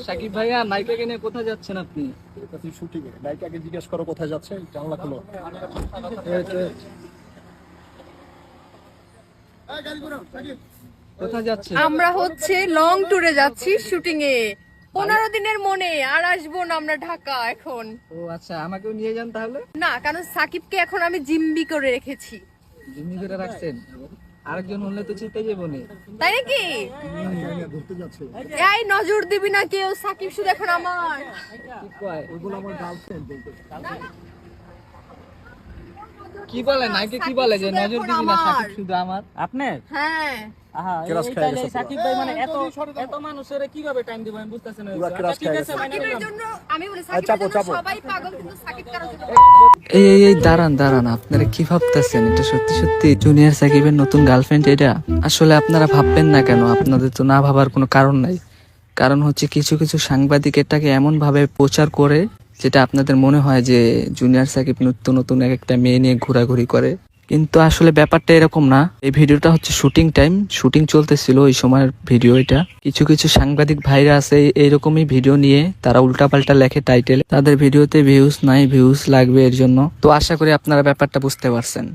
সাকিব ভাইয়া নায়িকাকে নিয়ে কোথায় যাচ্ছেন আপনি? শুটিং এ নায়িকাকে জিজ্ঞেস করো কোথায় যাচ্ছে, জানলা খোলো। কোথায় যাচ্ছে? আমরা হচ্ছে লং ট্যুরে যাচ্ছি শুটিং এ, 15 দিনের মনে আর আসবো না আমরা ঢাকা এখন। ও আচ্ছা, আমাকেও নিয়ে যান তাহলে। না, কারণ সাকিবকে এখন আমি জিম্বি করে রেখেছি। জিম্মি করে রাখছেন? আরেকজন হলে তো চিন্তাই যাবো না। তাই নাকি? ঘুরতে যাচ্ছে। এই নজর দিবি না কেউ, সাকিব শুধু এখন আমার। কি কয়? ওগুলো আমার গার্লফ্রেন্ড বলতে। কি বলে নায়িকা, কি বলে যে নজর দিবি না, সাকিব শুধু আমার? আপনার? হ্যাঁ। আহা, কেরাস এই খেয়ে তাহলে গেছে সাকিব ভাই মানে এত মানুষের কিভাবে টাইম দিব আমি বুঝতেছি না। পুরা কেরাস ঠিক খেয়ে আছে, গেছে। মানে সাকিবের নিলাম। জন্য আমি বলি চাপো, সাকিবের জন্য চাপো। সবাই পাগল, কিন্তু সাকিব কারোর জন্য এই দাঁড়ান দাঁড়ান, আপনারা কি ভাবতেছেন? এটা সত্যি সত্যি জুনিয়র সাকিবের নতুন গার্লফ্রেন্ড? এটা আসলে আপনারা ভাববেন না কেন? আপনাদের তো না ভাবার কোনো কারণ নাই। কারণ হচ্ছে কিছু কিছু সাংবাদিক এটাকে এমন ভাবে প্রচার করে যেটা আপনাদের মনে হয় যে জুনিয়র সাকিব নতুন নতুন এক একটা মেয়ে নিয়ে ঘোরাঘুরি করে, কিন্তু আসলে ব্যাপারটা এরকম না। এই ভিডিওটা হচ্ছে শুটিং টাইম, শুটিং চলতেছিল ওই সময়ের ভিডিও এটা। কিছু কিছু সাংবাদিক ভাইরা আছে এইরকমই ভিডিও নিয়ে তারা উল্টাপাল্টা লেখে টাইটেলে, তাদের ভিডিওতে ভিউজ নাই, ভিউজ লাগবে এর জন্য। তো আশা করি আপনারা ব্যাপারটা বুঝতে পারছেন।